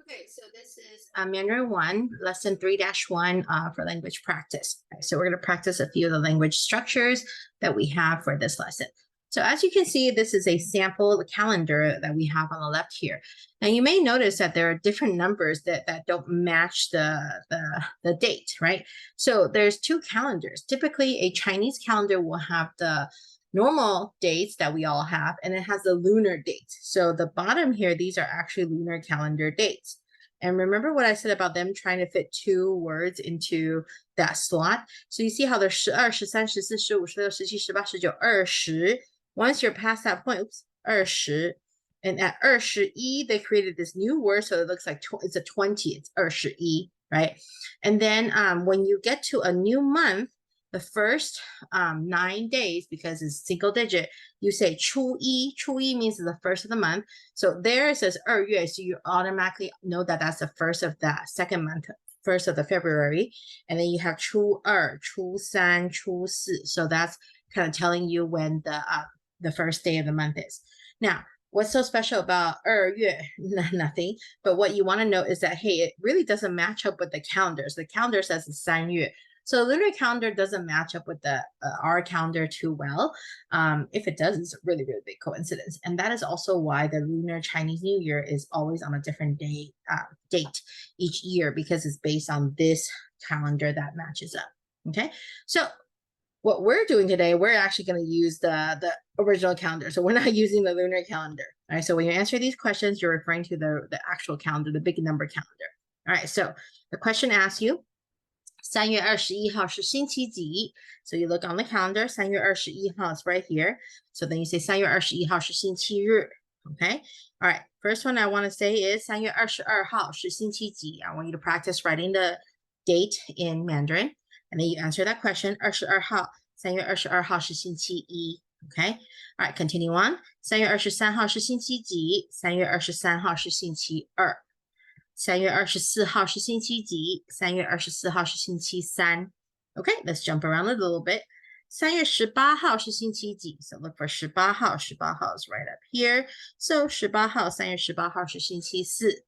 Okay, so this is Mandarin 1, lesson 3-1 for language practice. Okay, so we're going to practice a few of the language structures that we have for this lesson. So as you can see, this is a sample calendar that we have on the left here. And you may notice that there are different numbers that don't match the date, right? So there's two calendars. Typically, a Chinese calendar will have the normal dates that we all have, and it has the lunar dates. So the bottom here, these are actually lunar calendar dates. And remember what I said about them trying to fit two words into that slot? So you see how there's 12, 13, 14, 15, 16, 17, 18, 19, 20. Once you're past that point, oops, 20. And at 21, they created this new word, so it looks like it's a 20. It's 21, right? And then when you get to a new month, the first 9 days, because it's single digit, you say 初一. 初一 means the first of the month. So there it says 2月, so you automatically know that that's the first of that second month, first of the February. And then you have 初二, 初三, 初四. So that's kind of telling you when the first day of the month is. Now, what's so special about 2月? Nothing. But what you want to know is that, hey, it really doesn't match up with the calendars. The calendar says it's 3月. So the lunar calendar doesn't match up with the our calendar too well. If it does, it's a really, really big coincidence. And that is also why the lunar Chinese New Year is always on a different date each year, because it's based on this calendar that matches up. Okay, so what we're doing today, we're actually going to use the original calendar. So we're not using the lunar calendar. All right, so when you answer these questions, you're referring to the actual calendar, the big number calendar. All right, so the question asks you, 3月21号是星期几? So you look on the calendar, 3月21号 is right here. So then you say 3月21号是星期日. Okay? All right. First one I want to say is 3月22号是星期几? I want you to practice writing the date in Mandarin. And then you answer that question, 22号, 3月22号是星期一. Okay? All right, continue on. 3月23号是星期几? 3月23号是星期二. 3月24号是星期几? 3月24号是星期三. Okay, let's jump around a little bit. 3月18号是星期几? So look for 18号. 18号 is right up here. So 18号, 3月18号是星期四.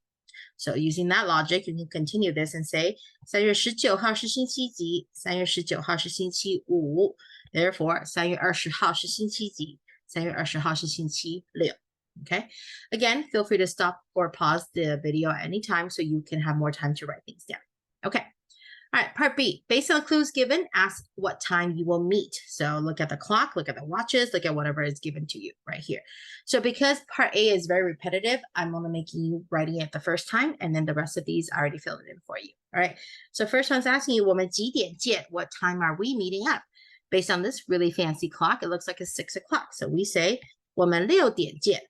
So using that logic, you can continue this and say 3月19号是星期几? 3月19号是星期五. Therefore, 3月20号是星期几? 3月20号是星期六. Okay, again, feel free to stop or pause the video at any time so you can have more time to write things down. Okay, all right, part B. Based on the clues given, ask what time you will meet. So look at the clock, look at the watches, look at whatever is given to you right here. So because part A is very repetitive, I'm only making you writing it the first time, and then the rest of these I already filled it in for you. All right, so first one's asking you, 我们几点见? What time are we meeting up? Based on this really fancy clock, it looks like it's 6 o'clock. So we say 我们6点见.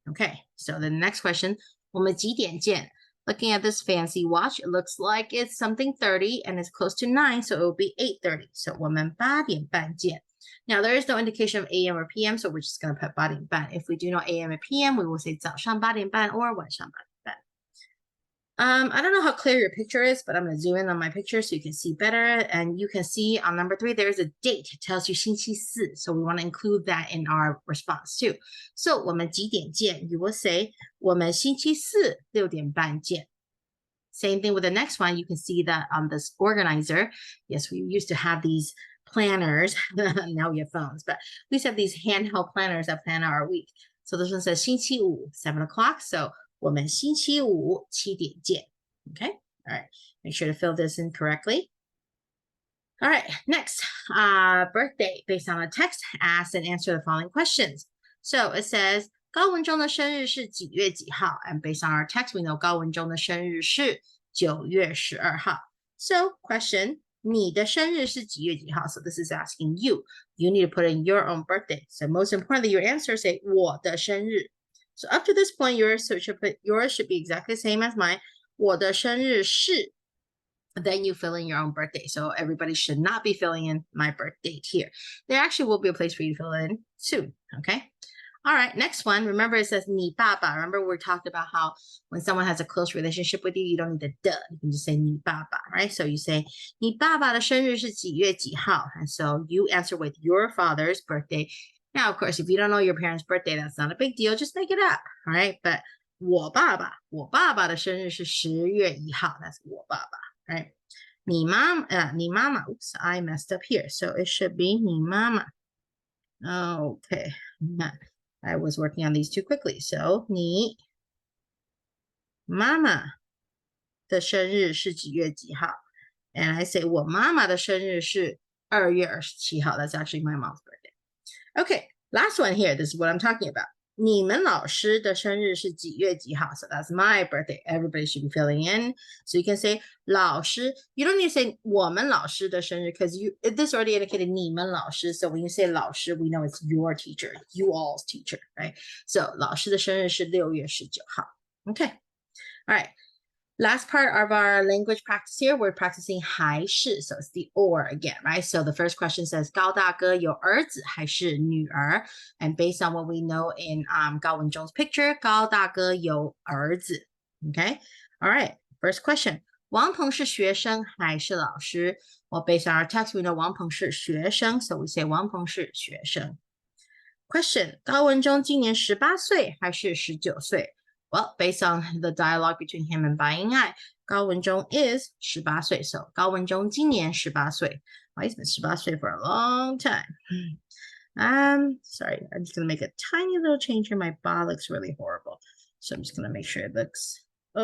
Okay, so the next question, 我们几点见? Looking at this fancy watch, it looks like it's something 30 and it's close to 9, so it will be 8:30. So 我们8点半见. Now, there is no indication of AM or PM, so we're just going to put 8点半. If we do know AM and PM, we will say 早上8点半 or 晚上8点半. I don't know how clear your picture is, but I'm going to zoom in on my picture so you can see better. And you can see on number 3, there's a date. It tells you 星期四. So we want to include that in our response too. So 我们几点见? You will say 我们星期四6点半见. Same thing with the next one. You can see that on this organizer. Yes, we used to have these planners. Now we have phones, but we used to have these handheld planners that plan our week. So this one says 星期五 7 o'clock. So 我们星期五7点见. Okay, all right. Make sure to fill this in correctly. All right, next, birthday. Based on the text, ask and answer the following questions. So it says, 高文中的生日是几月几号? And based on our text, we know 高文中的生日是9月12号. So question, 你的生日是几月几号? So this is asking you. You need to put in your own birthday. So most importantly, your answer say 我的生日. So up to this point, yours should be exactly the same as mine. 我的生日是. Then you fill in your own birthday. So everybody should not be filling in my birth date here. There actually will be a place for you to fill it in soon. Okay. All right. Next one. Remember it says 你爸爸. Remember we talked about how when someone has a close relationship with you, you don't need the duh. You can just say 你爸爸, right? So you say 你爸爸的生日是几月几号? And so you answer with your father's birthday. Now, of course, if you don't know your parents' birthday, that's not a big deal. Just make it up, all right? But 我爸爸，我爸爸的生日是10月1号。That's 我爸爸，right？你妈妈 ，Oops, I messed up here, so it should be 你妈妈。Okay, I was working on these too quickly. So 你妈妈的生日是几月几号 ？And I say 我妈妈的生日是2月27号。That's actually my mom's birthday. Okay, last one here. This is what I'm talking about. 你们老师的生日是几月几号 So that's my birthday. Everybody should be filling in. So you can say 老师. You don't need to say 我们老师的生日 because this already indicated 你们老师. So when you say 老师, we know it's your teacher, you all's teacher, right? So 老师的生日是6月19号. Okay. All right. Last part of our language practice here, we're practicing 还是, so it's the or again, right? So the first question says 高大哥有儿子还是女儿? And based on what we know in 高文中's picture, 高大哥有儿子. Okay? All right. First question. 王鹏是学生还是老师? Well, based on our text, we know 王鹏是学生, so we say 王鹏是学生. Question. 高文中今年18岁还是19岁? Well, based on the dialogue between him and 白英爱, 高文中 is 18岁. So 高文中今年18岁. Well, he's been 18岁 for a long time. Sorry, I'm just going to make a tiny little change here. My bar looks really horrible. So I'm just going to make sure it looks, a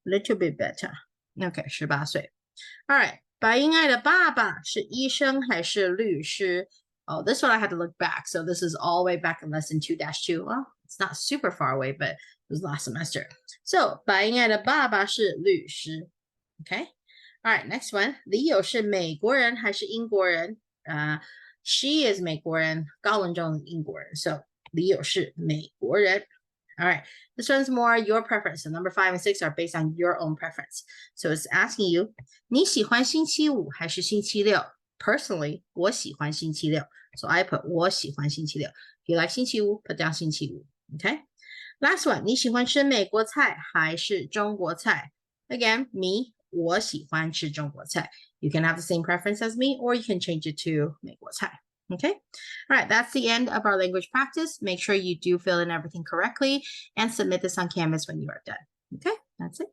little bit better. Okay, 18岁. All right. 白英爱的爸爸是医生还是律师? Oh, this one I had to look back. So this is all the way back in lesson 2-2. Well, it's not super far away, but it was last semester. So 白英爱的爸爸是律师. Okay. All right, next one. 李友是美国人还是英国人? She is 美国人，高文中英国人。So 李友是美国人。All right, this one's more your preference. So number 5 and 6 are based on your own preference. So it's asking you, 你喜欢星期五还是星期六? Personally, 我喜欢星期六. So I put 我喜欢星期六. If you like 星期五, put down 星期五. Okay. Last one, 你喜欢吃美国菜还是中国菜? Again, me, 我喜欢吃中国菜. You can have the same preference as me, or you can change it to 美国菜. Okay. All right. That's the end of our language practice. Make sure you do fill in everything correctly and submit this on Canvas when you are done. Okay. That's it.